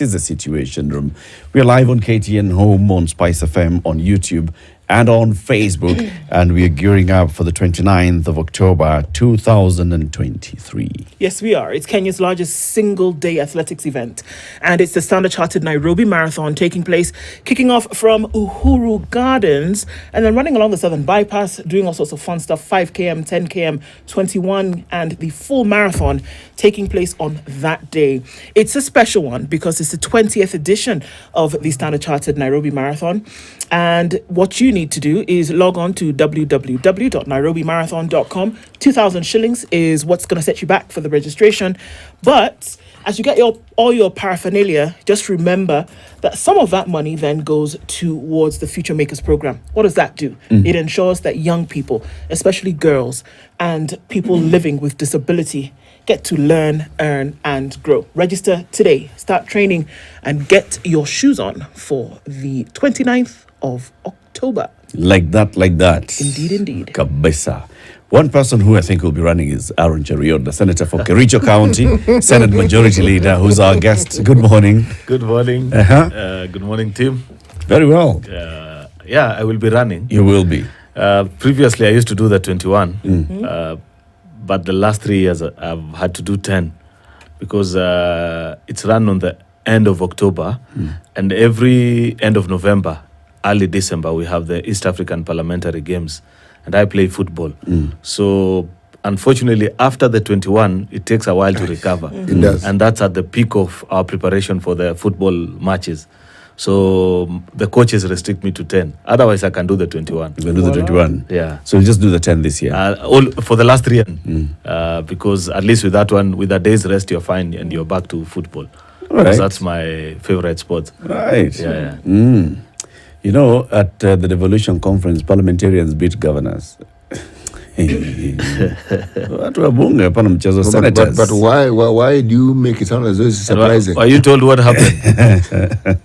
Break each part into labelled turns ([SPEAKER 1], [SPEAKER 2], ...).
[SPEAKER 1] is the Situation Room. We're live on KTN Home, on Spice FM, on YouTube, and on Facebook. And we are gearing up for the 29th of October, 2023.
[SPEAKER 2] Yes, we are. It's Kenya's largest single-day athletics event. And it's the Standard Chartered Nairobi Marathon taking place, kicking off from Uhuru Gardens and then running along the Southern Bypass, doing all sorts of fun stuff, 5 km, 10 km, 21, and the full marathon taking place on that day. It's a special one because it's the 20th edition of the Standard Chartered Nairobi Marathon. And what you need to do is log on to www.nairobimarathon.com. 2,000 shillings is what's going to set you back for the registration. But as you get all your paraphernalia, just remember that some of that money then goes towards the Future Makers program. What does that do? It ensures that young people, especially girls and people living with disability, get to learn, earn, and grow. Register today, start training, and get your shoes on for the 29th of October.
[SPEAKER 1] Like that.
[SPEAKER 2] Indeed.
[SPEAKER 1] Kabisa. One person who I think will be running is Aaron Cheruiyot, the senator for Kericho County, Senate Majority Leader, who's our guest. Good morning.
[SPEAKER 3] Good morning. Good morning, team.
[SPEAKER 1] Very well.
[SPEAKER 3] Yeah, I will be running.
[SPEAKER 1] You will be.
[SPEAKER 3] Previously, I used to do the 21, but the last 3 years I've had to do 10 because it's run on the end of October, and every end of November, early December, we have the East African Parliamentary Games, and I play football. So unfortunately, after the 21, it takes a while to recover.
[SPEAKER 4] It does.
[SPEAKER 3] And that's at the peak of our preparation for the football matches. So the coaches restrict me to 10. Otherwise, I can do the 21.
[SPEAKER 1] You will do the 21.
[SPEAKER 3] Yeah.
[SPEAKER 1] So you just do the 10 this year.
[SPEAKER 3] All for the last 3 years, because at least with that one, with a day's rest, you're fine and you're back to football.
[SPEAKER 1] Right.
[SPEAKER 3] Because that's my favorite sport.
[SPEAKER 1] Right.
[SPEAKER 3] Yeah.
[SPEAKER 1] You know, at the Devolution Conference, parliamentarians beat governors. Watu wa bunge hapana mchezo, senators.
[SPEAKER 4] But why do you make it sound as though it's surprising?
[SPEAKER 3] Are you told what happened?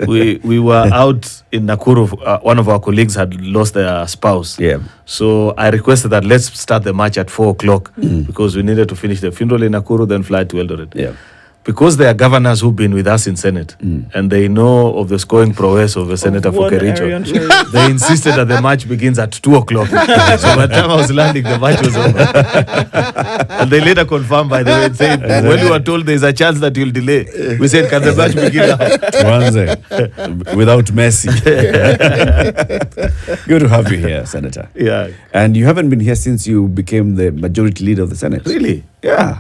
[SPEAKER 3] we were out in Nakuru. One of our colleagues had lost their spouse.
[SPEAKER 1] Yeah.
[SPEAKER 3] So I requested that let's start the match at 4 o'clock because we needed to finish the funeral in Nakuru, then fly to Eldoret.
[SPEAKER 1] Yeah.
[SPEAKER 3] Because they are governors who've been with us in Senate and they know of the scoring prowess of a senator for Kericho, they insisted that the match begins at 2 o'clock. So by the time I was landing, the match was over. And they later confirmed, by the way, and said, when you were told there's a chance that you'll delay, we said, can the match begin now?
[SPEAKER 1] Tuanze. Without Messi. Good to have you here, Senator.
[SPEAKER 3] Yeah.
[SPEAKER 1] And you haven't been here since you became the majority leader of the Senate.
[SPEAKER 3] Really?
[SPEAKER 1] Yeah.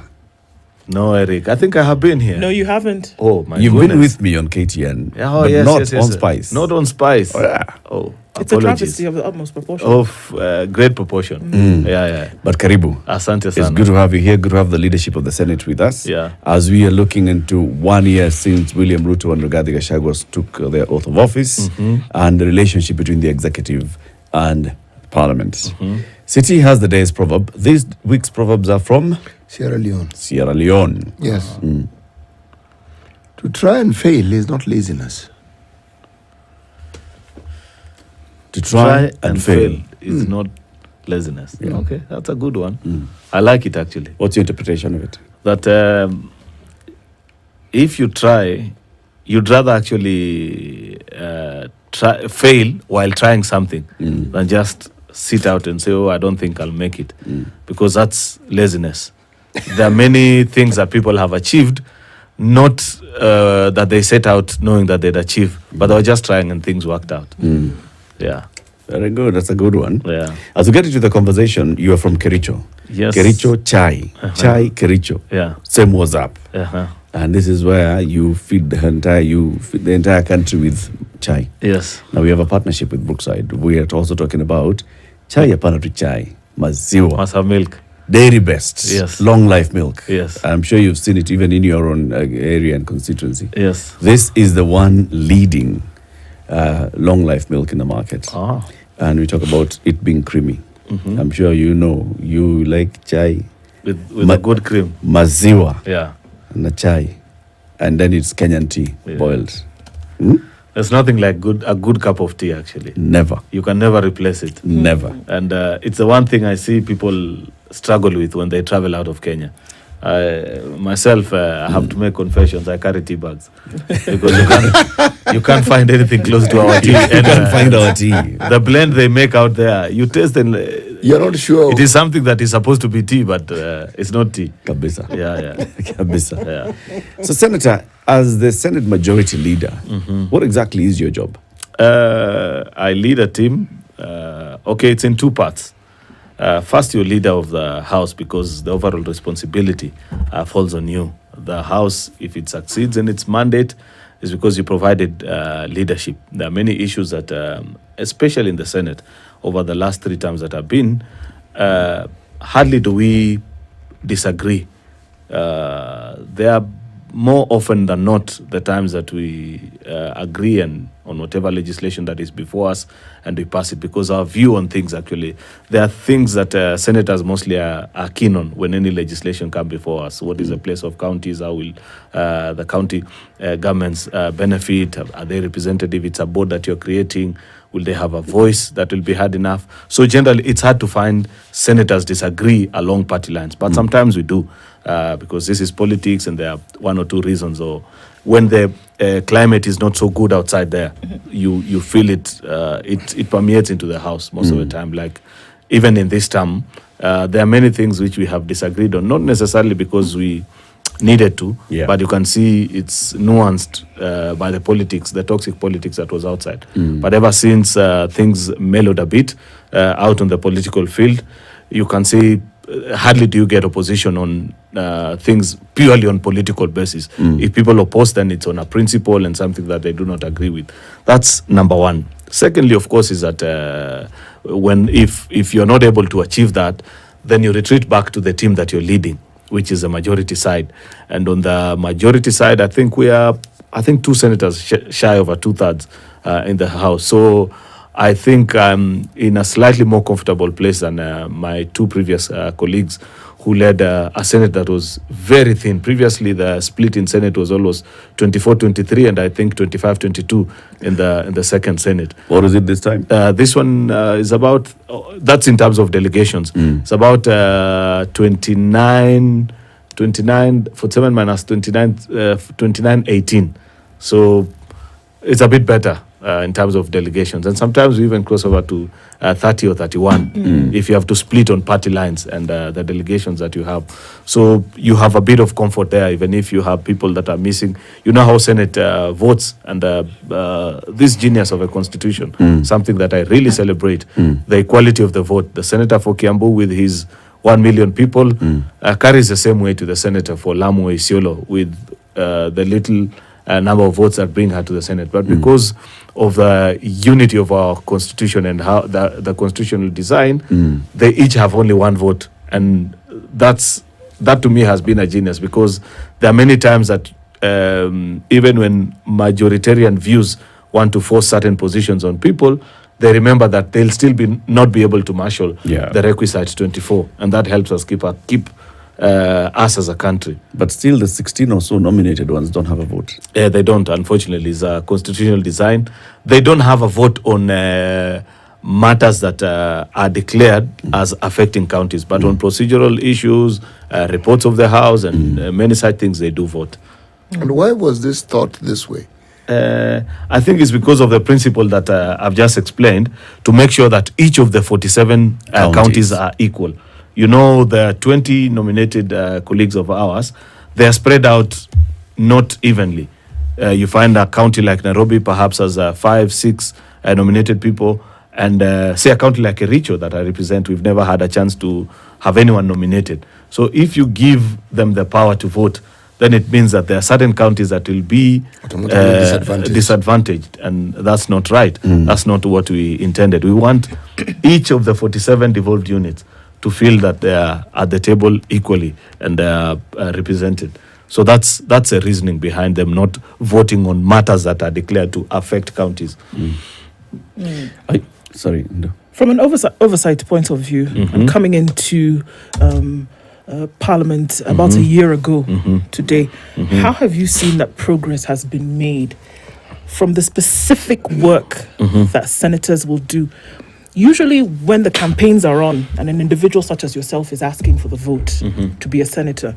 [SPEAKER 3] No, Eric. I think I have been here.
[SPEAKER 2] No, you haven't.
[SPEAKER 3] Oh, my
[SPEAKER 1] You've
[SPEAKER 3] goodness.
[SPEAKER 1] been with me on KTN, but
[SPEAKER 3] yes,
[SPEAKER 1] not
[SPEAKER 3] yes,
[SPEAKER 1] on
[SPEAKER 3] yes.
[SPEAKER 1] Spice.
[SPEAKER 3] Not on Spice.
[SPEAKER 1] Oh, yeah.
[SPEAKER 3] Oh,
[SPEAKER 2] It's a
[SPEAKER 3] apologies.
[SPEAKER 2] travesty of the utmost proportion.
[SPEAKER 3] Of great proportion. Yeah.
[SPEAKER 1] But Karibu.
[SPEAKER 3] Asante
[SPEAKER 1] It's
[SPEAKER 3] sana.
[SPEAKER 1] good to have you here. Good to have the leadership of the Senate with us.
[SPEAKER 3] Yeah.
[SPEAKER 1] As we are looking into 1 year since William Ruto and Rigathi Gachagua took their oath of office and the relationship between the executive and Parliament. City has the day's proverb. This week's proverbs are from
[SPEAKER 4] Sierra Leone.
[SPEAKER 1] Sierra Leone.
[SPEAKER 4] Yes. To try and fail is not laziness.
[SPEAKER 1] To try and fail.
[SPEAKER 3] is not laziness. Okay, that's a good one. I like it actually.
[SPEAKER 1] What's your interpretation of it?
[SPEAKER 3] That if you try, you'd rather actually fail while trying something than just sit out and say, oh, I don't think I'll make it. Because that's laziness. There are many things that people have achieved, not that they set out knowing that they'd achieve, but they were just trying and things worked out. Yeah.
[SPEAKER 1] Very good. That's a good one.
[SPEAKER 3] Yeah.
[SPEAKER 1] As we get into the conversation, you are from Kericho.
[SPEAKER 3] Yes.
[SPEAKER 1] Kericho Chai. Chai Kericho.
[SPEAKER 3] Yeah.
[SPEAKER 1] Same was up.
[SPEAKER 3] Uh-huh.
[SPEAKER 1] And this is where you feed the entire country with chai.
[SPEAKER 3] Yes.
[SPEAKER 1] Now we have a partnership with Brookside. We are also talking about chai hapana tu chai, maziwa,
[SPEAKER 3] Must have milk.
[SPEAKER 1] dairy best,
[SPEAKER 3] Yes.
[SPEAKER 1] long life milk.
[SPEAKER 3] Yes.
[SPEAKER 1] I'm sure you've seen it even in your own area and constituency.
[SPEAKER 3] Yes.
[SPEAKER 1] This is the one leading long life milk in the market.
[SPEAKER 3] Ah.
[SPEAKER 1] And we talk about it being creamy. I'm sure you like chai,
[SPEAKER 3] With a good cream.
[SPEAKER 1] maziwa,
[SPEAKER 3] Yeah.
[SPEAKER 1] and a chai, and then it's Kenyan tea, boiled.
[SPEAKER 3] There's nothing like a good cup of tea, actually.
[SPEAKER 1] Never.
[SPEAKER 3] You can never replace it.
[SPEAKER 1] Never.
[SPEAKER 3] And it's the one thing I see people struggle with when they travel out of Kenya. Myself, I have to make confessions. I carry tea bags because you can't find anything close to our tea.
[SPEAKER 1] You can't find our tea.
[SPEAKER 3] The blend they make out there, you taste and
[SPEAKER 4] You're not sure.
[SPEAKER 3] it is something that is supposed to be tea, but it's not tea.
[SPEAKER 1] Kabisa.
[SPEAKER 3] Yeah.
[SPEAKER 1] Kabisa.
[SPEAKER 3] Yeah.
[SPEAKER 1] So, Senator, as the Senate Majority Leader, what exactly is your job?
[SPEAKER 3] I lead a team. Okay, it's in two parts. First, you're leader of the House because the overall responsibility falls on you. The House, if it succeeds in its mandate, is because you provided leadership. There are many issues that, especially in the Senate, over the last 3 terms that have been, hardly do we disagree. There are more often than not the times that we agree on whatever legislation that is before us and we pass it because our view on things actually, there are things that senators mostly are keen on when any legislation comes before us. What is the place of counties? How will the county governments benefit? Are they represented? If it's a board that you're creating, will they have a voice that will be heard enough? So generally, it's hard to find senators disagree along party lines, but sometimes we do. Because this is politics and there are 1 or 2 reasons, or when the climate is not so good outside there, you feel it permeates into the House most of the time. Like even in this term, there are many things which we have disagreed on, not necessarily because we needed to, but you can see it's nuanced by the politics, the toxic politics that was outside. But ever since things mellowed a bit out on the political field, you can see hardly do you get opposition on things purely on political basis. If people oppose, then it's on a principle and something that they do not agree with. That's number one. Secondly, of course, is that if you're not able to achieve that, then you retreat back to the team that you're leading, which is the majority side. And on the majority side, I think 2 senators shy over 2/3 in the House. So I think I'm in a slightly more comfortable place than my 2 previous colleagues who led a Senate that was very thin. Previously, the split in Senate was almost 24-23 and I think 25-22 in the second Senate.
[SPEAKER 1] What is it this time?
[SPEAKER 3] This one is about, that's in terms of delegations. It's about 29, 47 minus 29, 29-18. So it's a bit better. In terms of delegations, and sometimes we even cross over to 30 or 31 if you have to split on party lines and the delegations that you have. So you have a bit of comfort there, even if you have people that are missing. You know how Senate votes, and this genius of a constitution, something that I really celebrate, the equality of the vote. The senator for Kiambu with his 1 million people carries the same weight to the senator for Lamu Isiolo with the little number of votes that bring her to the Senate. But because of the unity of our constitution and how the constitutional design, they each have only 1 vote. And that to me has been a genius, because there are many times that even when majoritarian views want to force certain positions on people, they remember that they'll still not be able to marshal the requisite 24. And that helps us keep us as a country.
[SPEAKER 1] But still, the 16 or so nominated ones don't have a vote.
[SPEAKER 3] They don't, unfortunately. It's a constitutional design. They don't have a vote on matters that are declared as affecting counties. But on procedural issues, reports of the House, and many such things, they do vote.
[SPEAKER 4] And why was this thought this way?
[SPEAKER 3] I think it's because of the principle that I've just explained, to make sure that each of the 47 counties are equal. You know, the 20 nominated colleagues of ours, they are spread out not evenly. You find a county like Nairobi perhaps has 5-6 nominated people, and say a county like Kericho that I represent, we've never had a chance to have anyone nominated. So if you give them the power to vote, then it means that there are certain counties that will be disadvantaged, and that's not right. That's not what we intended. We want each of the 47 devolved units to feel that they are at the table equally and they are represented. So that's a reasoning behind them not voting on matters that are declared to affect counties.
[SPEAKER 1] Sorry. No.
[SPEAKER 2] From an oversight point of view, and coming into Parliament about a year ago today, how have you seen that progress has been made from the specific work that senators will do usually when the campaigns are on and an individual such as yourself is asking for the vote to be a senator,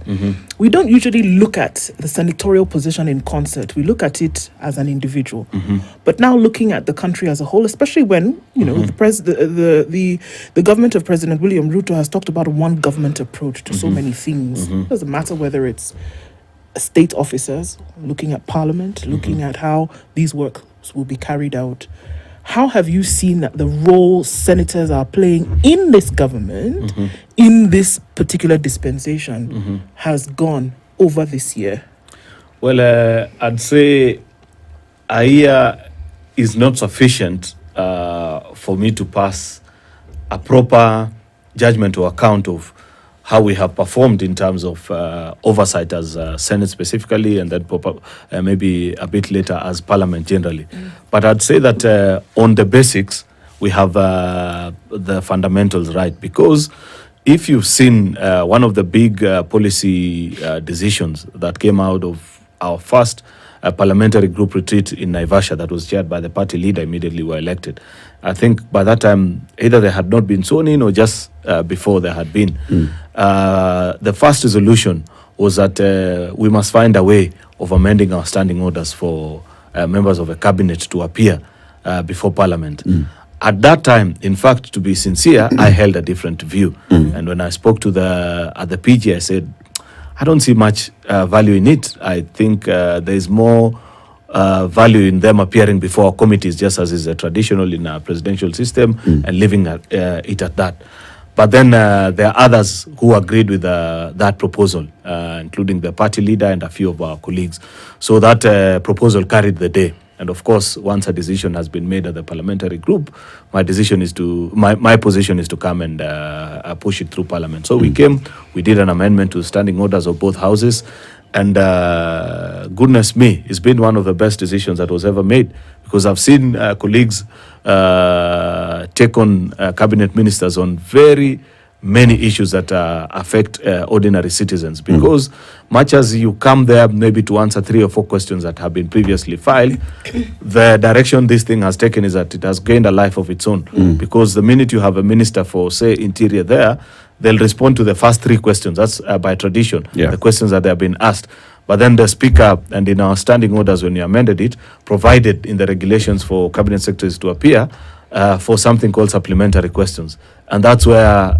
[SPEAKER 2] we don't usually look at the senatorial position in concert. We look at it as an individual. But now looking at the country as a whole, especially when, you know, the government of President William Ruto has talked about a one government approach to so many things. It doesn't matter whether it's state officers, looking at parliament, looking at how these works will be carried out. How have you seen that the role senators are playing in this government, in this particular dispensation, has gone over this year?
[SPEAKER 3] Well, I'd say a year is not sufficient for me to pass a proper judgment or account of how we have performed in terms of oversight as Senate specifically, and then maybe a bit later as Parliament generally. But I'd say that on the basics, we have the fundamentals right. Because if you've seen one of the big policy decisions that came out of our first parliamentary group retreat in Naivasha that was chaired by the party leader immediately we were elected. I think by that time, either they had not been sworn in or just before they had been. The first resolution was that we must find a way of amending our standing orders for members of a cabinet to appear before Parliament. At that time, in fact, to be sincere, I held a different view. And when I spoke to at the PG, I said, I don't see much value in it. I think there is more value in them appearing before committees, just as is traditional in our presidential system, and leaving it at that. But then there are others who agreed with that proposal, including the party leader and a few of our colleagues. So that proposal carried the day. And of course, once a decision has been made at the parliamentary group, my position is to come and push it through Parliament. So we did an amendment to standing orders of both houses, and goodness me, it's been one of the best decisions that was ever made, because I've seen colleagues take on cabinet ministers on very many issues that affect ordinary citizens, because much as you come there maybe to answer 3 or 4 questions that have been previously filed, the direction this thing has taken is that it has gained a life of its own, because the minute you have a minister for, say, interior there, they'll respond to the first 3 questions. That's by tradition, the questions that they have been asked. But then the Speaker, and in our standing orders when we amended it, provided in the regulations for cabinet secretaries to appear for something called supplementary questions. And that's where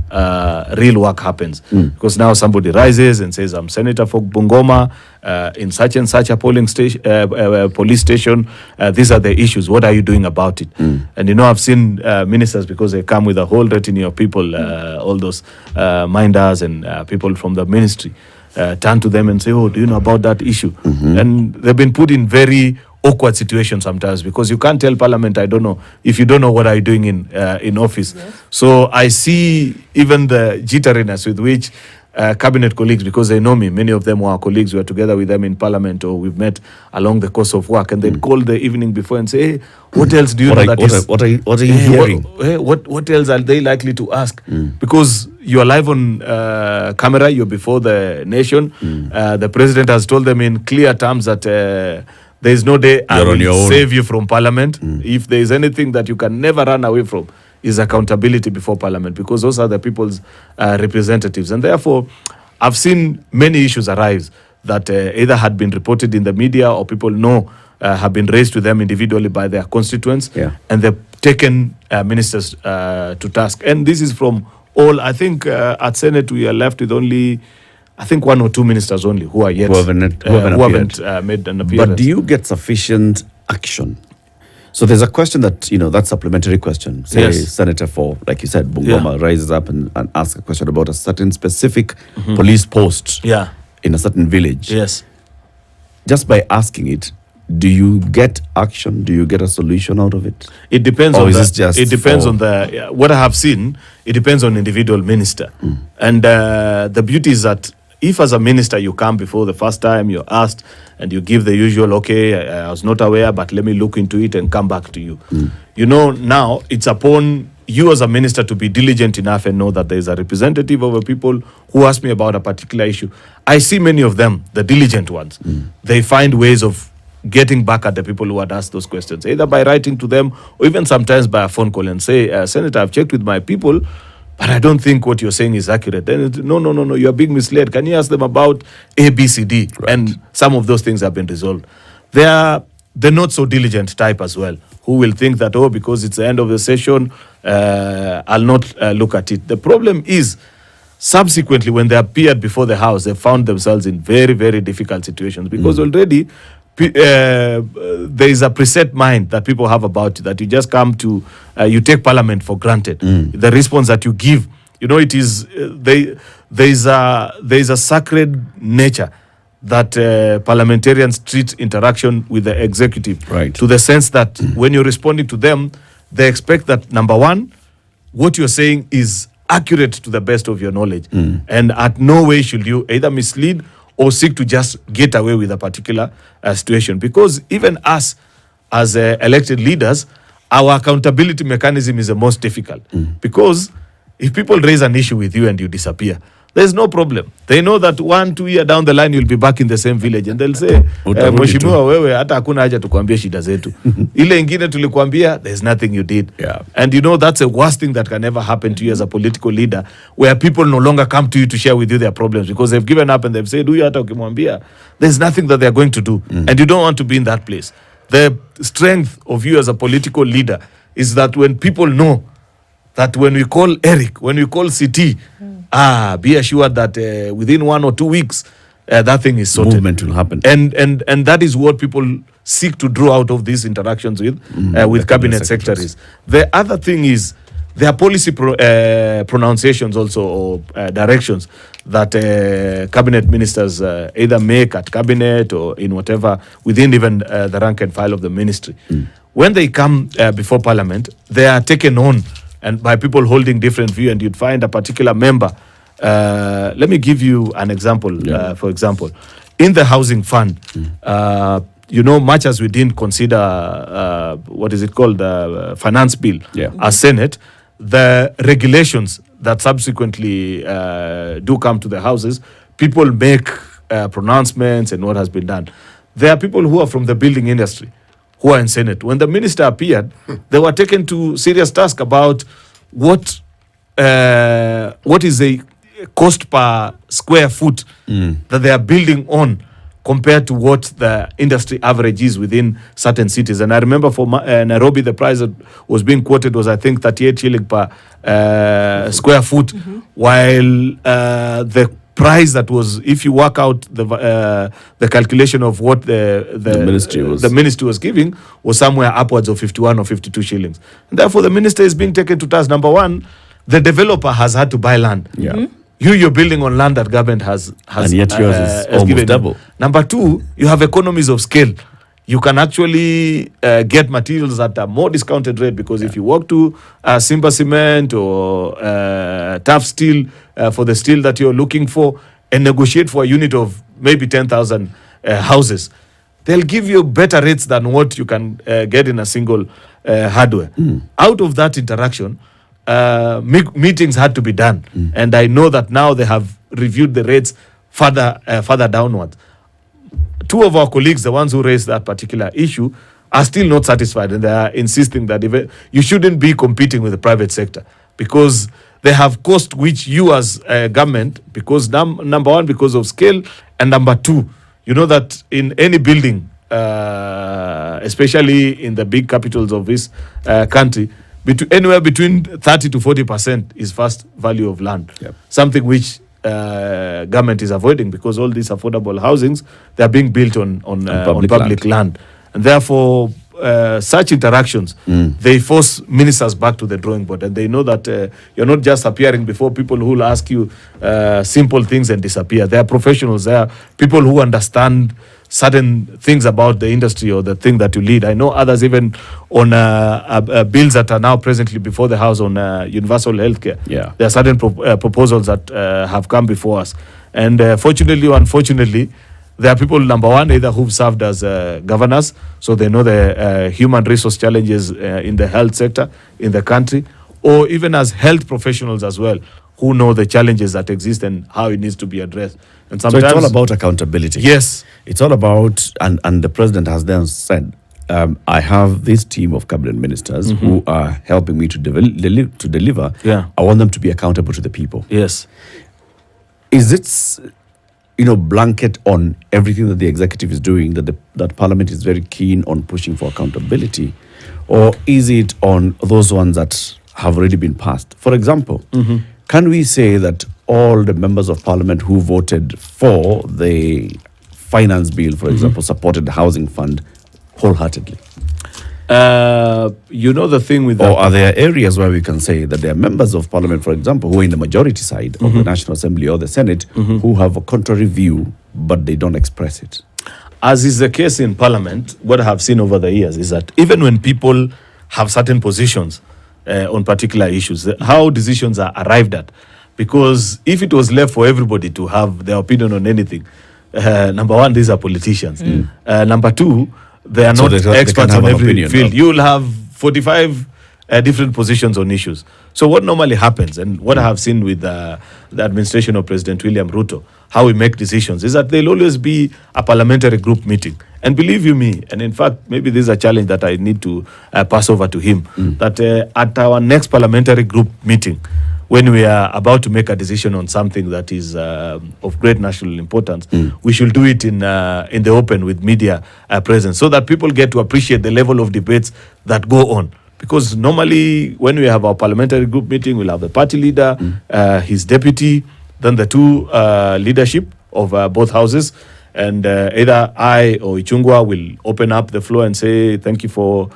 [SPEAKER 3] real work happens. Because now somebody rises and says, I'm Senator for Bungoma, in such and such a polling station, police station. These are the issues. What are you doing about it? And you know, I've seen ministers, because they come with a whole retinue of people, all those minders and people from the ministry, turn to them and say, oh, do you know about that issue? And they've been put in very awkward situation sometimes, because you can't tell Parliament, I don't know, if you don't know what are you doing in office. So I see even the jitteriness with which cabinet colleagues, because they know me, many of them were our colleagues, we were together with them in Parliament, or we've met along the course of work, and they'd call the evening before and say, hey, what else do you know that is...
[SPEAKER 1] What are you hearing?
[SPEAKER 3] What else are they likely to ask? Because you are live on camera, you're before the nation. The president has told them in clear terms that there is no day I will save you from Parliament. If there is anything that you can never run away from, is accountability before Parliament, because those are the people's representatives. And therefore, I've seen many issues arise that either had been reported in the media, or people know have been raised to them individually by their constituents, and they've taken ministers to task. And this is from all, I think at Senate we are left with only, I think 1 or 2 ministers only who are yet
[SPEAKER 1] who haven't
[SPEAKER 3] made an appearance.
[SPEAKER 1] But do you get sufficient action? So there's a question that, you know, that supplementary question. Say Senator for, like you said, Bungoma rises up and asks a question about a certain specific police post in a certain village. Just by asking it, do you get action? Do you get a solution out of it?
[SPEAKER 3] It depends
[SPEAKER 1] or
[SPEAKER 3] on
[SPEAKER 1] is
[SPEAKER 3] the,
[SPEAKER 1] just
[SPEAKER 3] it depends on the what I have seen. It depends on individual minister. And the beauty is that if as a minister you come before the first time, you're asked and you give the usual, okay, I was not aware, but let me look into it and come back to you. You know, now it's upon you as a minister to be diligent enough and know that there is a representative of the people who ask me about a particular issue. I see many of them, the diligent ones. They find ways of getting back at the people who had asked those questions, either by writing to them or even sometimes by a phone call and say, Senator, I've checked with my people, but I don't think what you're saying is accurate. Then no, you're being misled. Can you ask them about A, B, C, D?
[SPEAKER 1] Right.
[SPEAKER 3] And some of those things have been resolved. They are the not so diligent type as well, who will think that, because it's the end of the session, I'll not look at it. The problem is, subsequently, when they appeared before the House, they found themselves in very, very difficult situations because already there is a preset mind that people have about you, that you just come to, you take Parliament for granted. The response that you give, it is, there is a sacred nature that parliamentarians treat interaction with the executive,
[SPEAKER 1] Right.
[SPEAKER 3] to the sense that when you're responding to them, they expect that, number one, what you're saying is accurate to the best of your knowledge. And at no way should you either mislead or seek to just get away with a particular situation. Because even us, as elected leaders, our accountability mechanism is the most difficult. Because if people raise an issue with you and you disappear, there's no problem. They know that 1-2 years down the line, you'll be back in the same village. And they'll say,
[SPEAKER 1] Utarudi
[SPEAKER 3] Mheshimiwa wewe, hata hakuna haja tukwambie shida zetu. Ile ingine tulikuambia, there's nothing you did.
[SPEAKER 1] Yeah.
[SPEAKER 3] And that's the worst thing that can ever happen to you as a political leader, where people no longer come to you to share with you their problems because they've given up and they've said, huyu hata ukimwambia, there's nothing that they're going to do. And you don't want to be in that place. The strength of you as a political leader is that when people know that when we call Eric, when we call CT, be assured that within 1 or 2 weeks, that thing is sorted.
[SPEAKER 1] Movement will happen.
[SPEAKER 3] And that is what people seek to draw out of these interactions with cabinet secretaries. The other thing is there are policy pronunciations also, or directions that cabinet ministers either make at cabinet or in whatever, within even the rank and file of the ministry. When they come before Parliament, they are taken on and by people holding different view, and you'd find a particular member. Let me give you an example. For example, in the housing fund, much as we didn't consider what is it called, finance bill as Senate, the regulations that subsequently do come to the houses, people make pronouncements and what has been done. There are people who are from the building industry who are in Senate. When the minister appeared, they were taken to serious task about what is the cost per square foot that they are building on compared to what the industry average is within certain cities. And I remember for Nairobi, the price that was being quoted was, I think, 38 shilling per square foot, while the price that was, if you work out the calculation of what the ministry was giving, was somewhere upwards of 51 or 52 shillings. And therefore, the minister is being taken to task. Number one, the developer has had to buy land. You're building on land that government has
[SPEAKER 1] and yet yours is almost
[SPEAKER 3] given
[SPEAKER 1] double.
[SPEAKER 3] Number two, you have economies of scale. You can actually get materials at a more discounted rate, because if you walk to Simba Cement or Tough Steel for the steel that you're looking for and negotiate for a unit of maybe 10,000 houses, they'll give you better rates than what you can get in a single hardware. Out of that interaction, meetings had to be done. And I know that now they have reviewed the rates further downwards. Two of our colleagues, the ones who raised that particular issue, are still not satisfied, and they are insisting that you shouldn't be competing with the private sector, because they have cost which you as government, because number one, because of scale, and number two, you know that in any building, especially in the big capitals of this country, anywhere between 30 to 40% is first value of land. Something which government is avoiding, because all these affordable housings, they are being built on public land. And therefore, such interactions, they force ministers back to the drawing board. And they know that you're not just appearing before people who will ask you simple things and disappear. They are professionals. They are people who understand certain things about the industry or the thing that you lead. I know others even on bills that are now presently before the House on universal healthcare. There are certain proposals that have come before us. And fortunately or unfortunately, there are people, number one, either who've served as governors, so they know the human resource challenges in the health sector in the country, or even as health professionals as well, who know the challenges that exist and how it needs to be addressed. And
[SPEAKER 1] So
[SPEAKER 3] sometimes
[SPEAKER 1] it's all about accountability.
[SPEAKER 3] yes,
[SPEAKER 1] It's all about, and the president has then said, I have this team of cabinet ministers who are helping me to deliver.
[SPEAKER 3] Yeah.
[SPEAKER 1] I want them to be accountable to the people.
[SPEAKER 3] yes.
[SPEAKER 1] Is it, blanket on everything that the executive is doing, that Parliament is very keen on pushing for accountability, or is it on those ones that have already been passed? For example, can we say that all the members of Parliament who voted for the finance bill, for example, supported the housing fund wholeheartedly?
[SPEAKER 3] The thing with
[SPEAKER 1] Or
[SPEAKER 3] that,
[SPEAKER 1] are there areas where we can say that there are members of Parliament, for example, who are in the majority side of the National Assembly or the Senate, who have a contrary view, but they don't express it?
[SPEAKER 3] as is the case in Parliament, what I have seen over the years is that even when people have certain positions on particular issues, how decisions are arrived at, because if it was left for everybody to have their opinion on anything, number one, these are politicians. Number two, they are
[SPEAKER 1] So
[SPEAKER 3] not
[SPEAKER 1] they can
[SPEAKER 3] experts
[SPEAKER 1] have
[SPEAKER 3] on
[SPEAKER 1] an
[SPEAKER 3] every
[SPEAKER 1] opinion,
[SPEAKER 3] field.
[SPEAKER 1] no?
[SPEAKER 3] You will have 45 different positions on issues. So what normally happens, and what I have seen with the administration of President William Ruto, how we make decisions, is that there'll always be a parliamentary group meeting. And believe you me, and in fact, maybe this is a challenge that I need to pass over to him, that at our next parliamentary group meeting, when we are about to make a decision on something that is of great national importance, we should do it in the open with media presence, so that people get to appreciate the level of debates that go on. Because normally, when we have our parliamentary group meeting, we'll have the party leader, his deputy, then the two leadership of both houses, and either I or Ichungwa will open up the floor and say, thank you for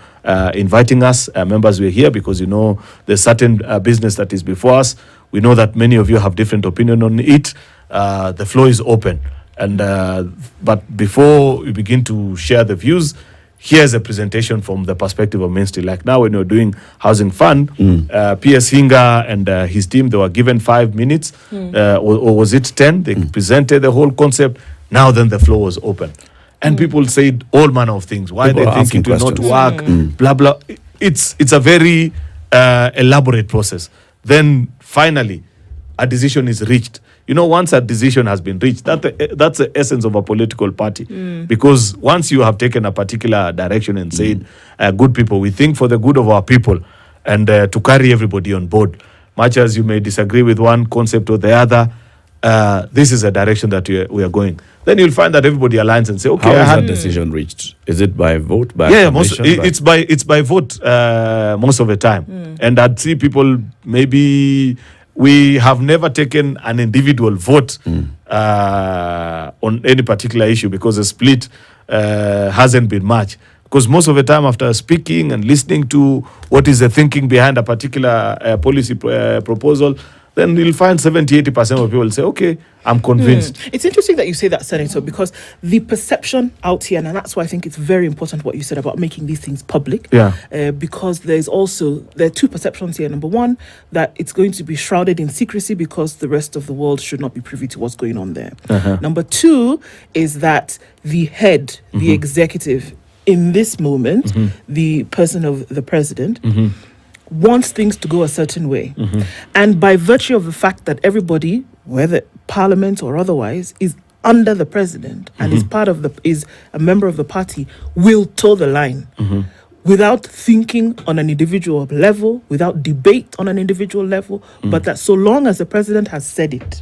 [SPEAKER 3] inviting us. Members, we're here because, there's certain business that is before us. We know that many of you have different opinion on it. The floor is open. And but before we begin to share the views, here's a presentation from the perspective of Ministry. Like now, when you're doing housing fund, P.S. Hinga and his team, they were given 5 minutes, or was it 10? They presented the whole concept. Now then the floor was open. And people said all manner of things. Why
[SPEAKER 1] People
[SPEAKER 3] they
[SPEAKER 1] are
[SPEAKER 3] think
[SPEAKER 1] asking
[SPEAKER 3] it will not
[SPEAKER 1] questions.
[SPEAKER 3] work, blah, blah. It's a very elaborate process. Then finally, a decision is reached. Once a decision has been reached, that's the essence of a political party. Because once you have taken a particular direction and said, good people, we think for the good of our people, and to carry everybody on board, much as you may disagree with one concept or the other, this is a direction that we are going. Then you'll find that everybody aligns and say, okay,
[SPEAKER 1] How
[SPEAKER 3] I
[SPEAKER 1] is
[SPEAKER 3] had
[SPEAKER 1] that decision reached? Is it by vote? By
[SPEAKER 3] yeah,
[SPEAKER 1] acclamation,
[SPEAKER 3] it's by vote most of the time. And I'd see people, maybe we have never taken an individual vote on any particular issue because the split hasn't been much. Because most of the time, after speaking and listening to what is the thinking behind a particular policy proposal, then you'll find 70-80% of people say, okay, I'm convinced.
[SPEAKER 2] It's interesting that you say that, Senator, because the perception out here, and that's why I think it's very important what you said about making these things public.
[SPEAKER 3] Yeah.
[SPEAKER 2] Because there are two perceptions here. Number one, that it's going to be shrouded in secrecy because the rest of the world should not be privy to what's going on there. Number two is that the head, the executive, in this moment, the person of the president, wants things to go a certain way. And by virtue of the fact that everybody, whether parliament or otherwise, is under the president and is a member of the party, will toe the line without thinking on an individual level, without debate on an individual level, but that so long as the president has said it,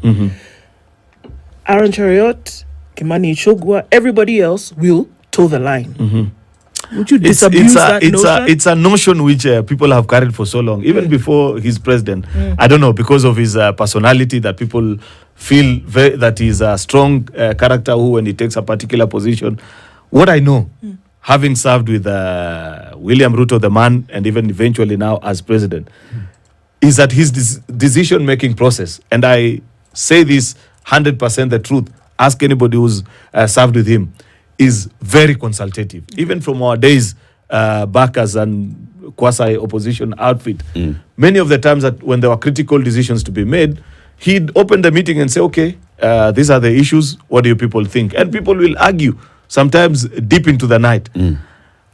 [SPEAKER 2] Aaron Chariot, Kimani Ichungwa, everybody else will toe the line. Would you disabuse that notion?
[SPEAKER 3] It's a notion which people have carried for so long, even before he's president. I don't know, because of his personality, that people feel that he's a strong character who, when he takes a particular position. What I know, having served with William Ruto, the man, and even eventually now as president, is that his decision-making process, and I say this 100% the truth, ask anybody who's served with him, is very consultative. Even from our days back as an quasi-opposition outfit, many of the times that when there were critical decisions to be made, he'd open the meeting and say, okay, these are the issues, what do you people think? And people will argue, sometimes deep into the night.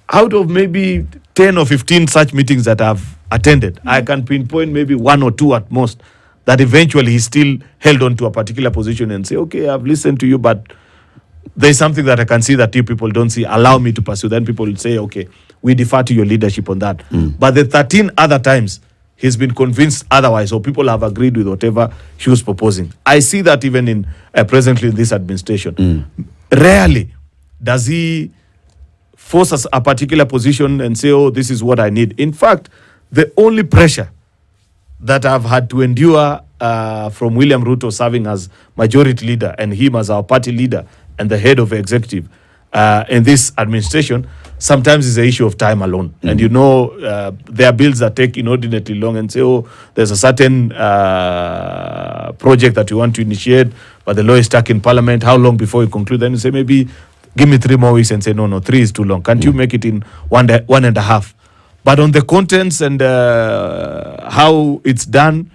[SPEAKER 3] Out of maybe 10 or 15 such meetings that I've attended, I can pinpoint maybe 1 or 2 at most, that eventually he still held on to a particular position and say, okay, I've listened to you, but there's something that I can see that you people don't see. Allow me to pursue. Then people will say, okay, we defer to your leadership on that. But the 13 other times, he's been convinced otherwise, or people have agreed with whatever he was proposing. I see that even in presently in this administration. Rarely does he force us a particular position and say, oh, this is what I need. In fact, the only pressure that I've had to endure from William Ruto serving as majority leader and him as our party leader and the head of executive in this administration, sometimes is the issue of time alone. And you know, there are bills that take inordinately long and say, oh, there's a certain project that you want to initiate, but the law is stuck in parliament. How long before you conclude? Then you say, maybe give me 3 more weeks, and say, no, 3 is too long. Can't you make it in 1.5? But on the contents and how it's done,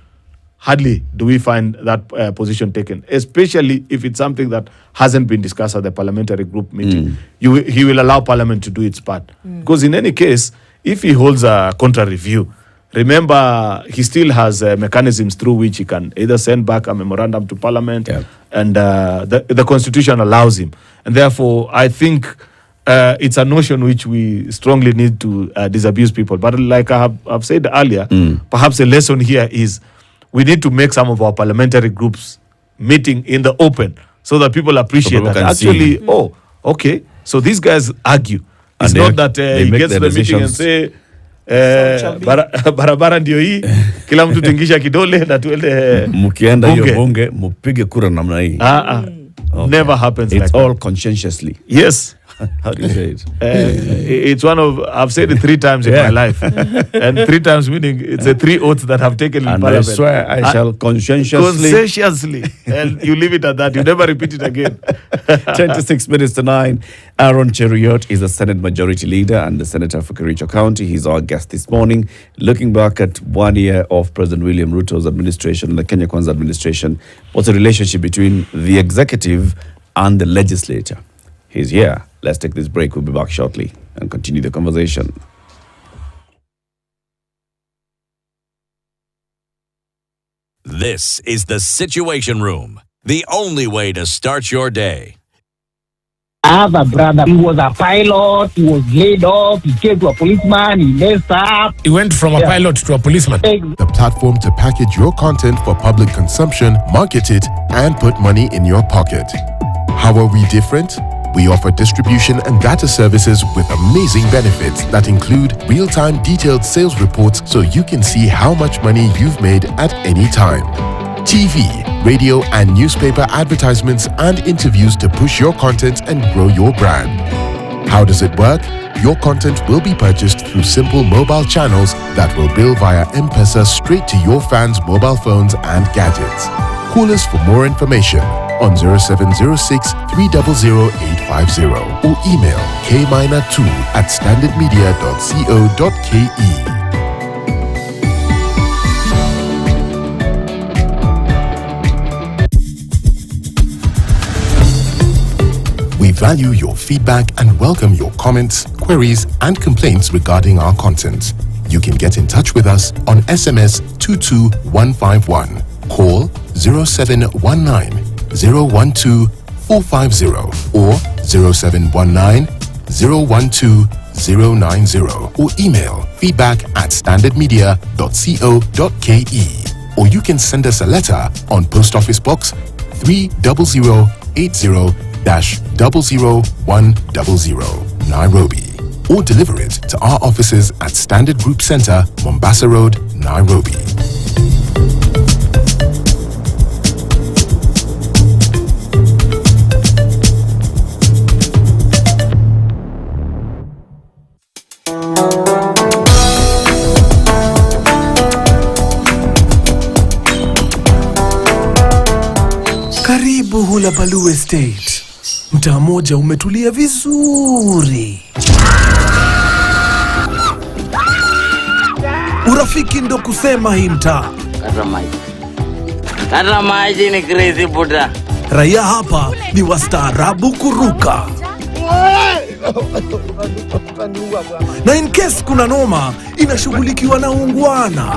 [SPEAKER 3] hardly do we find that position taken, especially if it's something that hasn't been discussed at the parliamentary group meeting. He will allow parliament to do its part. Because in any case, if he holds a contrary view, remember, he still has mechanisms through which he can either send back a memorandum to parliament, and the constitution allows him. And therefore, I think it's a notion which we strongly need to disabuse people. But like I've said earlier, perhaps a lesson here is we need to make some of our parliamentary groups meeting in the open so that people appreciate that. Actually, oh, okay, so these guys argue. It's not that he gets the meeting and say, barabara ndio hii, kila mtu tingisha kidole na tuende
[SPEAKER 1] mkienda hiyo bunge mpige kura namna hii.
[SPEAKER 3] Never happens
[SPEAKER 1] it's
[SPEAKER 3] like
[SPEAKER 1] all
[SPEAKER 3] that.
[SPEAKER 1] Conscientiously.
[SPEAKER 3] Yes.
[SPEAKER 1] How do you say it?
[SPEAKER 3] It's one of, I've said it 3 times in my life. And 3 times meaning it's the 3 oaths that have taken in
[SPEAKER 1] And
[SPEAKER 3] parliament.
[SPEAKER 1] I swear I shall
[SPEAKER 3] conscientiously. And you leave it at that. You never repeat it again.
[SPEAKER 1] 26 minutes to 9. Aaron Cheruiyot is the Senate Majority Leader and the Senator for Kericho County. He's our guest this morning. Looking back at 1 year of President William Ruto's administration and the Kenya Kwanza administration, what's the relationship between the executive and the legislature? He's here. Let's take this break. We'll be back shortly and continue the conversation.
[SPEAKER 5] This is the Situation Room, the only way to start your day.
[SPEAKER 6] I have a brother. He was a pilot. He was laid off. He came to a policeman. He messed up.
[SPEAKER 7] He went from a pilot to a policeman.
[SPEAKER 8] The platform to package your content for public consumption, market it, and put money in your pocket. How are we different? We offer distribution and data services with amazing benefits that include real-time detailed sales reports so you can see how much money you've made at any time. TV, radio, and newspaper advertisements and interviews to push your content and grow your brand. How does it work? Your content will be purchased through simple mobile channels that will bill via M-Pesa straight to your fans' mobile phones and gadgets. Call us for more information on 0706 300 850 or email kminer2@standardmedia.co.ke. We value your feedback and welcome your comments, queries, and complaints regarding our content. You can get in touch with us on SMS 22151, call 0719 012 450 or 0719 012 090 or email feedback@standardmedia.co.ke, or you can send us a letter on Post Office Box 30080-00100, Nairobi, or deliver it to our offices at Standard Group Center, Mombasa Road, Nairobi.
[SPEAKER 7] Karibu Hula Balu Estate. Mtaa mmoja umetulia vizuri. Urafiki ndo kusema hii mtaa.
[SPEAKER 9] Kata maji ni crazy buda.
[SPEAKER 7] Raia hapa ni wastaarabu kuruka. Na in case kuna noma inashughulikiwa na ungwana.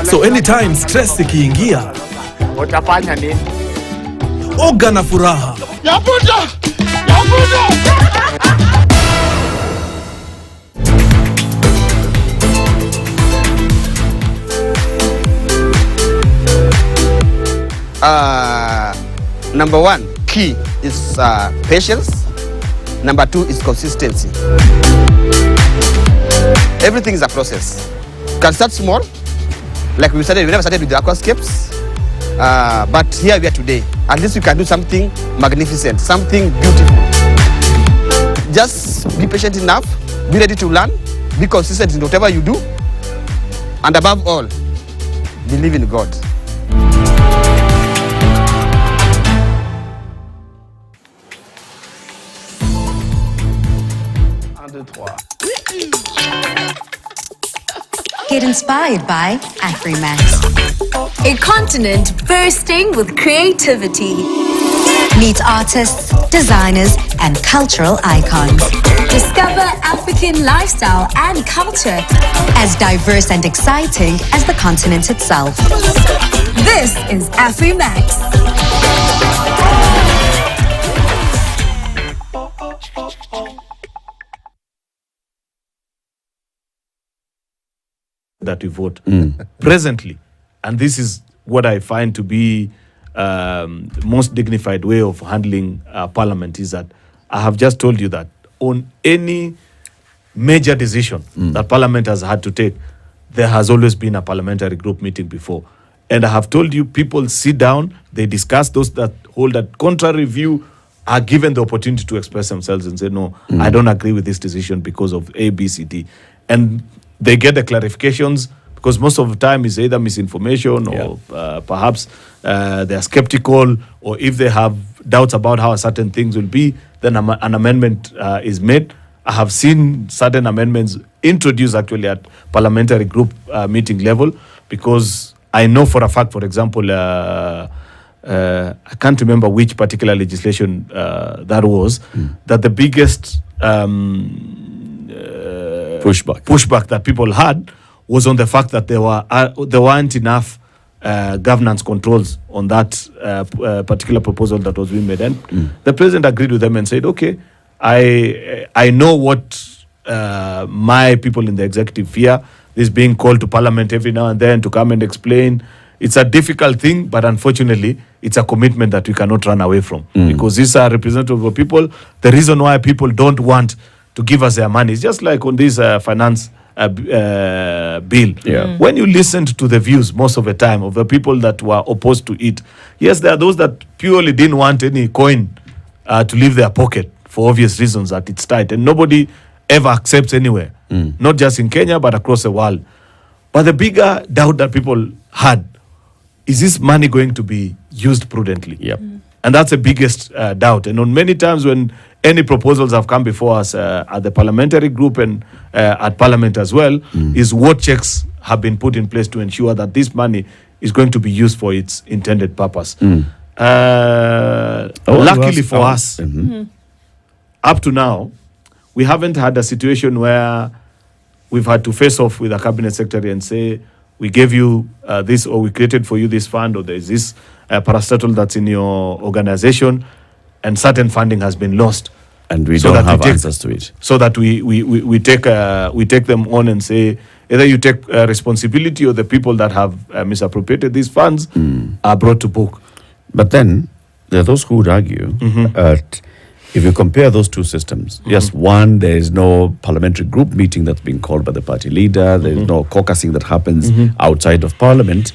[SPEAKER 7] So anytime stress ikiingia,
[SPEAKER 4] Utafanya nini?
[SPEAKER 7] oga na furaha.
[SPEAKER 9] Number one key is patience. Number two is consistency. Everything is a process. You can start small, like we never started with the aquascapes, but here we are today. At least we can do something magnificent, something beautiful. Just be patient enough, be ready to learn, be consistent in whatever you do, and above all, believe in God.
[SPEAKER 10] Get inspired by Afrimax. A continent bursting with creativity. Meet artists, designers, and cultural icons. Discover African lifestyle and culture as diverse and exciting as the continent itself. This is Afrimax.
[SPEAKER 3] That we vote presently, and this is what I find to be the most dignified way of handling parliament, is that I have just told you that on any major decision that parliament has had to take, there has always been a parliamentary group meeting before, and I have told you people sit down, they discuss. Those that hold a contrary view are given the opportunity to express themselves and say, no, I don't agree with this decision because of A, B, C, D, and they get the clarifications, because most of the time is either misinformation or perhaps they are skeptical, or if they have doubts about how certain things will be, then an amendment is made. I have seen certain amendments introduced actually at parliamentary group meeting level, because I know for a fact, for example, I can't remember which particular legislation that was, that the biggest pushback that people had was on the fact that there weren't enough governance controls on that particular proposal that was being made, and the president agreed with them and said, okay, I know what my people in the executive fear, this being called to parliament every now and then to come and explain. It's a difficult thing, but unfortunately it's a commitment that we cannot run away from, because these are representatives of people. The reason why people don't want to give us their money. It's just like on this finance bill. When you listened to the views most of the time of the people that were opposed to it, yes, there are those that purely didn't want any coin to leave their pocket for obvious reasons that it's tight, and nobody ever accepts anywhere, not just in Kenya but across the world. But the bigger doubt that people had is this money going to be used prudently? And that's the biggest doubt. And on many times when any proposals have come before us at the parliamentary group and at parliament as well, is what checks have been put in place to ensure that this money is going to be used for its intended purpose. Luckily for us, up to now, we haven't had a situation where we've had to face off with a cabinet secretary and say, we gave you this, or we created for you this fund, or there's this parastatal that's in your organization, and certain funding has been lost,
[SPEAKER 1] and we don't have answers to it.
[SPEAKER 3] So that we take them on and say, either you take responsibility, or the people that have misappropriated these funds are brought to book.
[SPEAKER 1] But then there are those who would argue if you compare those two systems, yes, one, there is no parliamentary group meeting that's being called by the party leader. There is no caucusing that happens outside of parliament.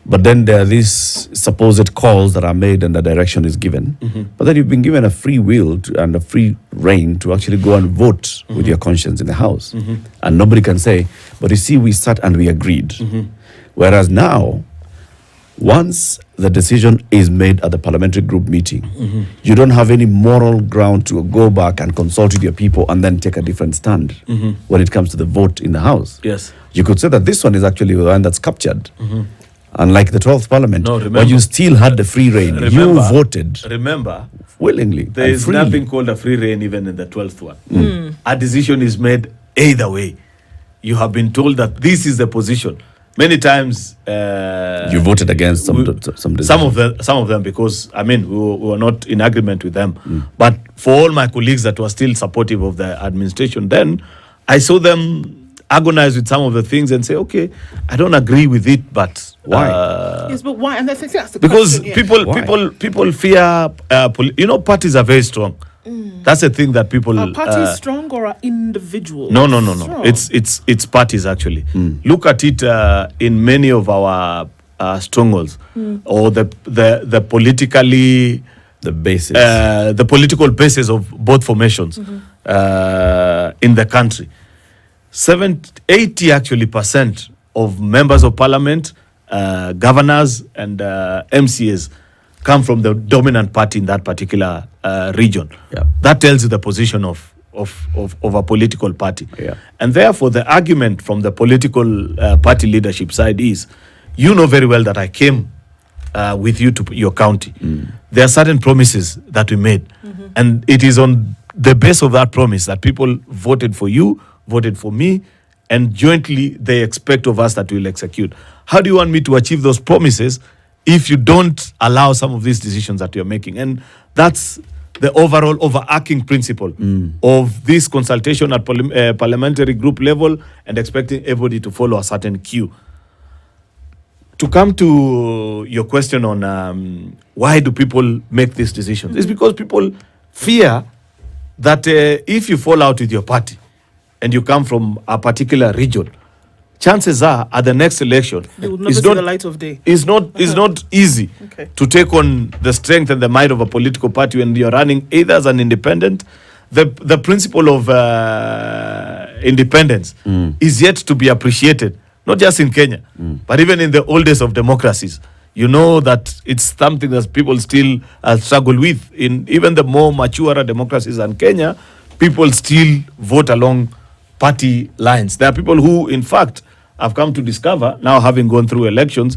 [SPEAKER 1] But then there are these supposed calls that are made and the direction is given. But then you've been given a free will and a free reign to actually go and vote with your conscience in the House. And nobody can say, but you see, we sat and we agreed. Whereas now, Once the decision is made at the parliamentary group meeting, you don't have any moral ground to go back and consult with your people and then take a different stand when it comes to the vote in the House.
[SPEAKER 3] Yes.
[SPEAKER 1] You could say that this one is actually the one that's captured. Unlike the 12th Parliament,
[SPEAKER 3] No,
[SPEAKER 1] where
[SPEAKER 3] remember-
[SPEAKER 1] you still had the free reign. You voted
[SPEAKER 3] Remember,
[SPEAKER 1] willingly
[SPEAKER 3] there
[SPEAKER 1] and
[SPEAKER 3] is
[SPEAKER 1] freely.
[SPEAKER 3] nothing called a free reign even in the 12th one. A decision is made either way. You have been told that this is the position. Many times,
[SPEAKER 1] You voted against some
[SPEAKER 3] some of them because I mean we were not in agreement with them. But for all my colleagues that were still supportive of the administration, then I saw them agonize with some of the things and say, okay, I don't agree with it, but
[SPEAKER 1] Why?
[SPEAKER 2] Yes, but why? And that's the
[SPEAKER 3] because
[SPEAKER 2] question, yeah.
[SPEAKER 3] people fear parties are very strong. That's the thing that people
[SPEAKER 2] Are parties strong or are individuals?
[SPEAKER 3] no
[SPEAKER 2] strong?
[SPEAKER 3] it's parties actually. Look at it in many of our strongholds or the politically
[SPEAKER 1] the basis.
[SPEAKER 3] the political basis of both formations in the country. 80 actually % of members of parliament, governors and MCAs come from the dominant party in that particular region.
[SPEAKER 1] Yeah.
[SPEAKER 3] That tells you the position of a political party.
[SPEAKER 1] Yeah.
[SPEAKER 3] And therefore the argument from the political party leadership side is, you know very well that I came with you to your county. There are certain promises that we made. And it is on the base of that promise that people voted for you, voted for me, and jointly they expect of us that we'll execute. How do you want me to achieve those promises if you don't allow some of these decisions that you're making? And that's the overall overarching principle of this consultation at parliamentary group level and expecting everybody to follow a certain cue. To come to your question on why do people make these decisions, it's because people fear that if you fall out with your party and you come from a particular region, chances are at the next election
[SPEAKER 2] They will never see the light of day.
[SPEAKER 3] it's not easy
[SPEAKER 2] Okay.
[SPEAKER 3] to take on the strength and the might of a political party when you're running either as an independent. The principle of independence is yet to be appreciated, not just in Kenya, but even in the oldest of democracies. You know that it's something that people still struggle with. In even the more mature democracies than Kenya, people still vote along party lines. There are people who, in fact, have come to discover, now having gone through elections,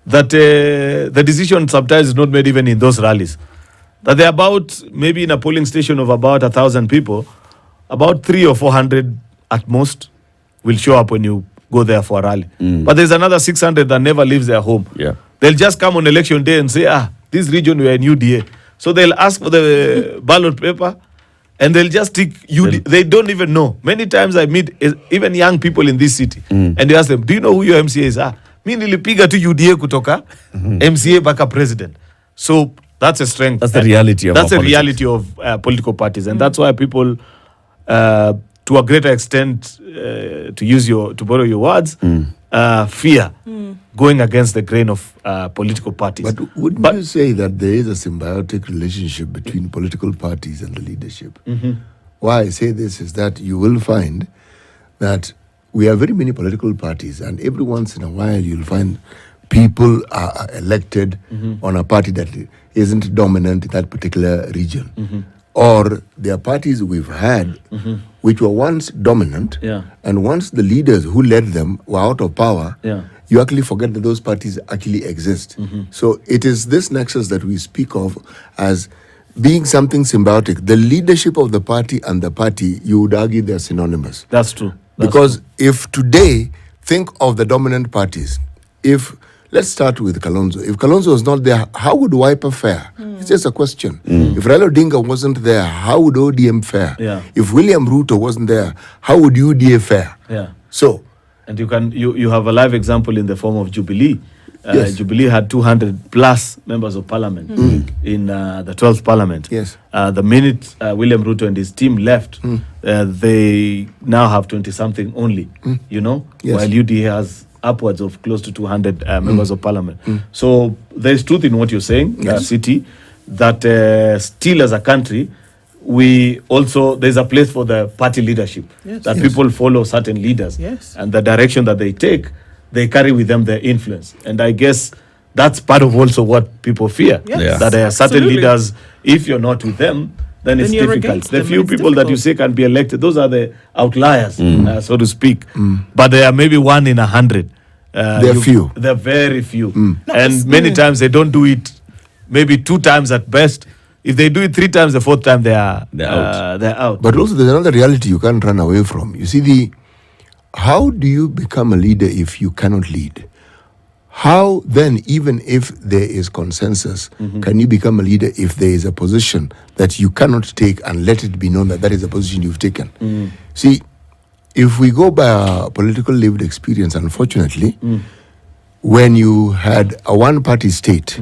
[SPEAKER 3] that the decision sometimes is not made even in those rallies. That they're about, maybe in a polling station of about 1,000 people, about 300 or 400 at most will show up when you go there for a rally. But there's another 600 that never leaves their home.
[SPEAKER 1] Yeah.
[SPEAKER 3] They'll just come on election day and say, this region we are in UDA. So they'll ask for the ballot paper and they'll just tick UDA. They don't even know. Many times I meet even young people in this city and they ask them, do you know who your MCA is? Mi nilipiga tu UDA kutoka MCA baka president. So that's a strength.
[SPEAKER 1] That's the reality of
[SPEAKER 3] That's
[SPEAKER 1] our
[SPEAKER 3] the reality of political parties. And that's why people, to a greater extent, to borrow your words, fear going against the grain of political parties.
[SPEAKER 4] But wouldn't you say that there is a symbiotic relationship between political parties and the leadership? Why I say this is that you will find that we have very many political parties, and every once in a while you'll find people are elected on a party that isn't dominant in that particular region. Or there are parties we've had which were once dominant, and once the leaders who led them were out of power, you actually forget that those parties actually exist. So it is this nexus that we speak of as being something symbiotic. The leadership of the party and the party, you would argue they're synonymous.
[SPEAKER 3] That's true.
[SPEAKER 4] Because if today, think of the dominant parties. Let's start with Kalonzo. If Kalonzo was not there, how would Wiper fare? It's just a question. If Raila Odinga wasn't there, how would ODM fare? If William Ruto wasn't there, how would UDA fare? So,
[SPEAKER 3] and you have a live example in the form of Jubilee.
[SPEAKER 4] Yes.
[SPEAKER 3] Jubilee had 200 plus members of parliament in the 12th parliament.
[SPEAKER 4] Yes.
[SPEAKER 3] The minute William Ruto and his team left, they now have 20-something only,
[SPEAKER 4] Yes.
[SPEAKER 3] while UDA has upwards of close to 200 members of parliament. So there's truth in what you're saying, City, that still as a country, there's a place for the party leadership, that people follow certain leaders, and the direction that they take, they carry with them their influence. And I guess that's part of also what people fear.
[SPEAKER 2] Yes.
[SPEAKER 1] Yeah.
[SPEAKER 3] That there are certain
[SPEAKER 2] Absolutely.
[SPEAKER 3] leaders, if you're not with them, then it's
[SPEAKER 2] you're
[SPEAKER 3] difficult.
[SPEAKER 2] against
[SPEAKER 3] The
[SPEAKER 2] them,
[SPEAKER 3] few
[SPEAKER 2] and it's
[SPEAKER 3] people that you
[SPEAKER 2] difficult.
[SPEAKER 3] say can be elected, those are the outliers, so to speak. But there are maybe 1 in 100.
[SPEAKER 4] They're few.
[SPEAKER 3] They're very few.
[SPEAKER 2] it's-
[SPEAKER 3] And many times they don't do it, maybe 2 times at best. If they do it 3 times, the 4th time they're
[SPEAKER 1] out.
[SPEAKER 3] They're out.
[SPEAKER 4] But also, there's another reality you can't run away from. You see, how do you become a leader if you cannot lead? How then, even if there is consensus, can you become a leader if there is a position that you cannot take and let it be known that that is a position you've taken? See, if we go by our political lived experience, unfortunately, when you had a one-party state,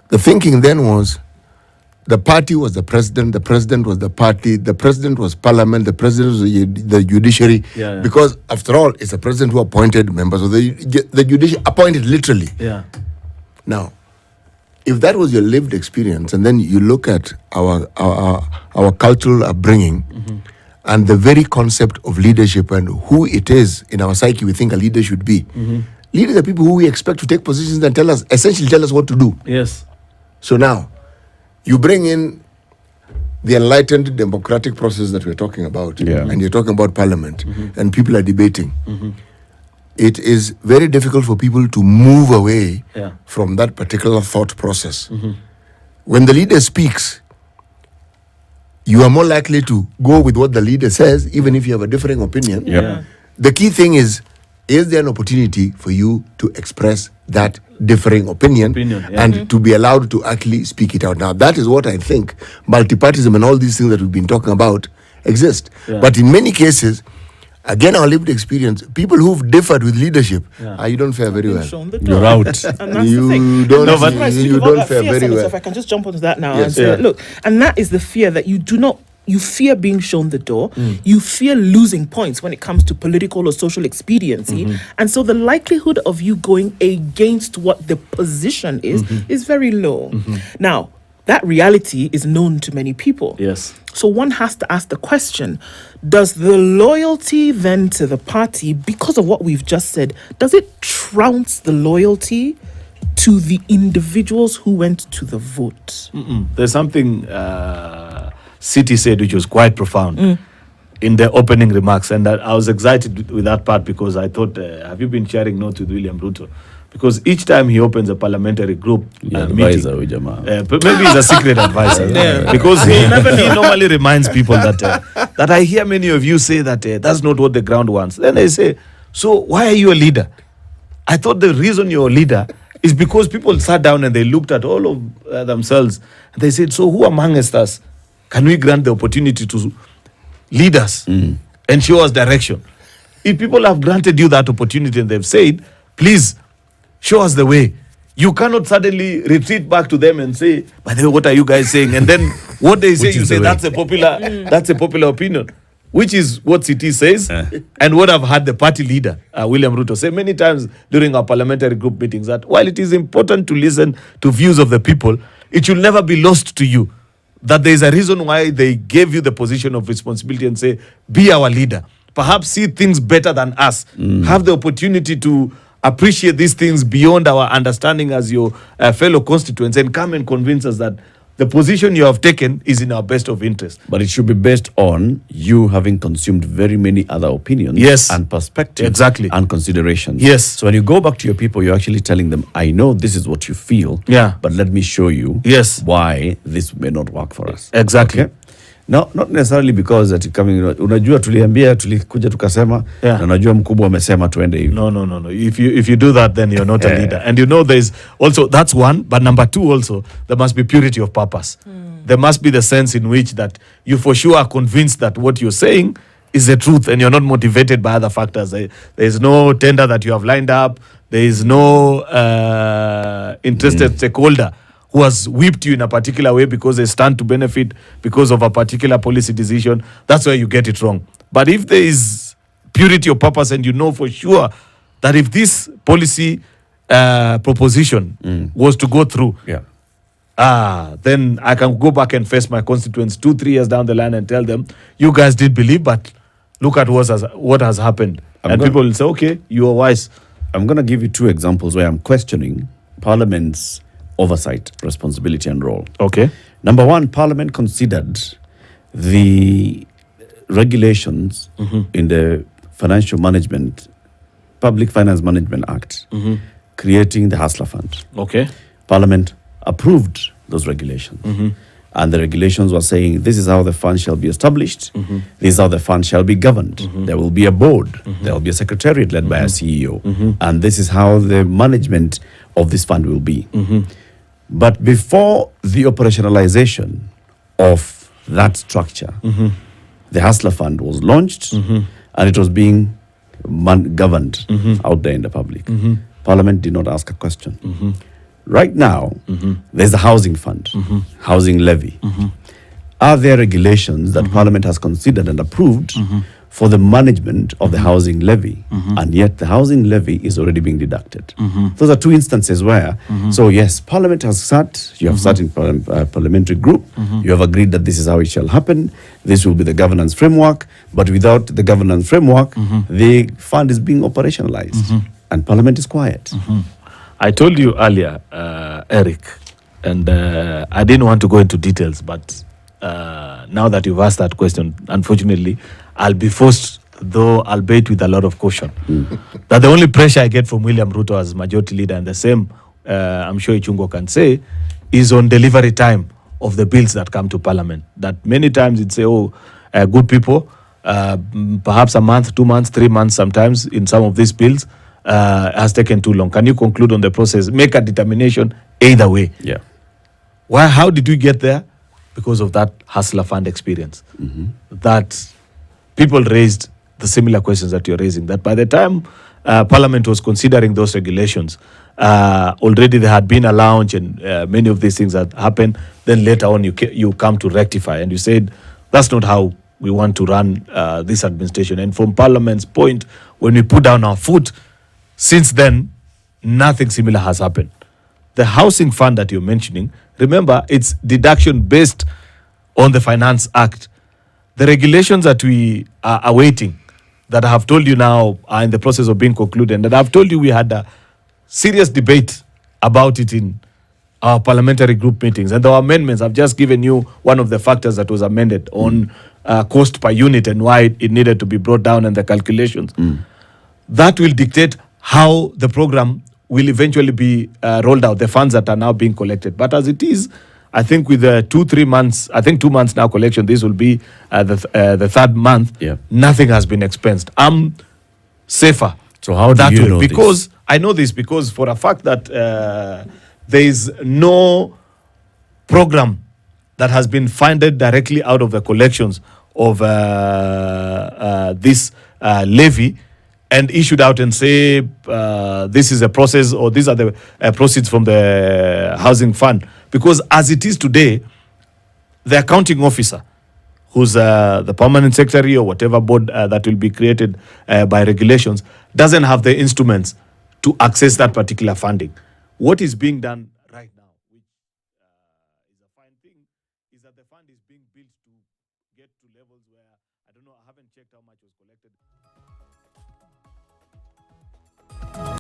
[SPEAKER 4] the thinking then was the party was the president was the party, the president was parliament, the president was the judiciary,
[SPEAKER 3] Yeah.
[SPEAKER 4] because after all, it's the president who appointed members of the judiciary, appointed literally.
[SPEAKER 3] Yeah.
[SPEAKER 4] Now, if that was your lived experience, and then you look at our cultural upbringing, and the very concept of leadership and who it is in our psyche we think a leader should be. Leaders are people who we expect to take positions and essentially tell us what to do.
[SPEAKER 3] Yes.
[SPEAKER 4] So now, you bring in the enlightened democratic process that we're talking about, and you're talking about parliament, and people are debating. It is very difficult for people to move away from that particular thought process. When the leader speaks, you are more likely to go with what the leader says, even if you have a differing opinion.
[SPEAKER 1] Yeah.
[SPEAKER 4] The key thing is there an opportunity for you to express that differing opinion, and to be allowed to actually speak it out? Now, that is what I think multipartism and all these things that we've been talking about exist. But in many cases, again, our lived experience, people who've differed with leadership, you don't fare very well.
[SPEAKER 2] Shown the door.
[SPEAKER 1] You're out.
[SPEAKER 2] And that's
[SPEAKER 4] You
[SPEAKER 2] the thing.
[SPEAKER 4] don't-
[SPEAKER 2] And
[SPEAKER 4] No,
[SPEAKER 2] that's
[SPEAKER 4] but
[SPEAKER 2] why I speak
[SPEAKER 4] you
[SPEAKER 2] about
[SPEAKER 4] don't
[SPEAKER 2] that
[SPEAKER 4] fare
[SPEAKER 2] fear,
[SPEAKER 4] very
[SPEAKER 2] Senator,
[SPEAKER 4] well.
[SPEAKER 2] If I can just jump onto that now
[SPEAKER 4] Yes.
[SPEAKER 2] and say, look, and that is the fear that you fear being shown the door. You fear losing points when it comes to political or social expediency. And so the likelihood of you going against what the position is very low. Now, that reality is known to many people.
[SPEAKER 3] Yes.
[SPEAKER 2] So one has to ask the question, does the loyalty then to the party, because of what we've just said, does it trounce the loyalty to the individuals who went to the vote?
[SPEAKER 3] There's something City said which was quite profound in the opening remarks, and I was excited with that part because I thought, have you been sharing notes with William Ruto? Because each time he opens a parliamentary group
[SPEAKER 1] Advisor,
[SPEAKER 3] meeting,
[SPEAKER 1] Ujamaa.
[SPEAKER 3] maybe he's a secret advisor, because he normally reminds people that I hear many of you say that that's not what the ground wants. Then they say, so why are you a leader? I thought the reason you're a leader is because people sat down and they looked at all of themselves and they said, so who amongst us can we grant the opportunity to lead us and show us direction? If people have granted you that opportunity and they've said, please show us the way, you cannot suddenly retreat back to them and say, by the way, what are you guys saying? And then what they say,
[SPEAKER 1] Which
[SPEAKER 3] you
[SPEAKER 1] is
[SPEAKER 3] say
[SPEAKER 1] the way.
[SPEAKER 3] that's a popular opinion, which is what CT says and what I've had the party leader, William Ruto, say many times during our parliamentary group meetings, that while it is important to listen to views of the people, it should never be lost to you that there is a reason why they gave you the position of responsibility and say, be our leader. Perhaps see things better than us. Have the opportunity to appreciate these things beyond our understanding as your fellow constituents, and come and convince us that the position you have taken is in our best of interest.
[SPEAKER 1] But it should be based on you having consumed very many other opinions
[SPEAKER 3] Yes.
[SPEAKER 1] and perspectives
[SPEAKER 3] Exactly.
[SPEAKER 1] and considerations.
[SPEAKER 3] Yes.
[SPEAKER 1] So when you go back to your people, you're actually telling them, I know this is what you feel,
[SPEAKER 3] Yeah.
[SPEAKER 1] but let me show you
[SPEAKER 3] Yes.
[SPEAKER 1] why this may not work for us.
[SPEAKER 3] Exactly.
[SPEAKER 1] Okay? No, not necessarily because that coming, unajua tuliambia, tulikuja tukasema,
[SPEAKER 3] Yeah.
[SPEAKER 1] na unajua mkubwa amesema tuende hivi.
[SPEAKER 3] No. If you do that, then you're not a leader. And there's also, that's one, but number two also, there must be purity of purpose. There must be the sense in which that you for sure are convinced that what you're saying is the truth and you're not motivated by other factors. There is no tender that you have lined up. There is no interested stakeholder who has whipped you in a particular way because they stand to benefit because of a particular policy decision. That's where you get it wrong. But if there is purity of purpose and you know for sure that if this policy proposition was to go through, then I can go back and face my constituents 2-3 years down the line and tell them, you guys did believe, but look at what has happened. And people will say, okay, you are wise.
[SPEAKER 1] I'm going to give you two examples where I'm questioning Parliament's oversight, responsibility, and role.
[SPEAKER 3] Okay.
[SPEAKER 1] Number one, Parliament considered the regulations in the Public Finance Management Act, creating the Hustler Fund.
[SPEAKER 3] Okay.
[SPEAKER 1] Parliament approved those regulations. And the regulations were saying this is how the fund shall be established, this is how the fund shall be governed. There will be a board, there will be a secretariat led by a CEO, and this is how the management of this fund will be. But before the operationalization of that structure, the Hustler Fund was launched and it was being governed out there in the public. Parliament did not ask a question. Right now, there's the housing fund, housing levy. Are there regulations that Parliament has considered and approved for the management of the housing levy? And yet the housing levy is already being deducted. Those are two instances where, so yes, Parliament has sat, you have sat in parliamentary group, you have agreed that this is how it shall happen, this will be the governance framework, but without the governance framework, the fund is being operationalized and Parliament is quiet.
[SPEAKER 3] I told you earlier, Eric, and I didn't want to go into details, but now that you've asked that question, unfortunately, I'll be forced, though albeit with a lot of caution, that the only pressure I get from William Ruto as majority leader, and the same I'm sure Ichungo can say, is on delivery time of the bills that come to Parliament. That many times it's good people, perhaps a month, 2 months, 3 months sometimes in some of these bills, has taken too long. Can you conclude on the process? Make a determination either way.
[SPEAKER 1] Yeah.
[SPEAKER 3] How did we get there? Because of that Hustler Fund experience. That people raised the similar questions that you're raising. That by the time Parliament was considering those regulations, already there had been a launch and many of these things had happened. Then later on you come to rectify and you said, that's not how we want to run this administration. And from Parliament's point, when we put down our foot, since then, nothing similar has happened. The housing fund that you're mentioning, remember, it's deduction based on the Finance Act. The regulations that we are awaiting, that I have told you now are in the process of being concluded, and that I've told you we had a serious debate about it in our parliamentary group meetings. And there were amendments. I've just given you one of the factors that was amended on cost per unit and why it needed to be brought down and the calculations. That will dictate how the program will eventually be rolled out, the funds that are now being collected. But as it is, I think with 2-3 months, I think 2 months now collection, this will be the third month, nothing has been expensed. I'm safer.
[SPEAKER 1] So how do you know
[SPEAKER 3] because this? I know this because for a fact that there is no program that has been funded directly out of the collections of this levy and issued out and say this is a process or these are the proceeds from the housing fund. Because as it is today, the accounting officer, who's the permanent secretary or whatever board that will be created by regulations, doesn't have the instruments to access that particular funding. What is being done right now, which is a fine thing, is that the fund is being built to get to levels where, I don't know, I haven't checked how much was collected.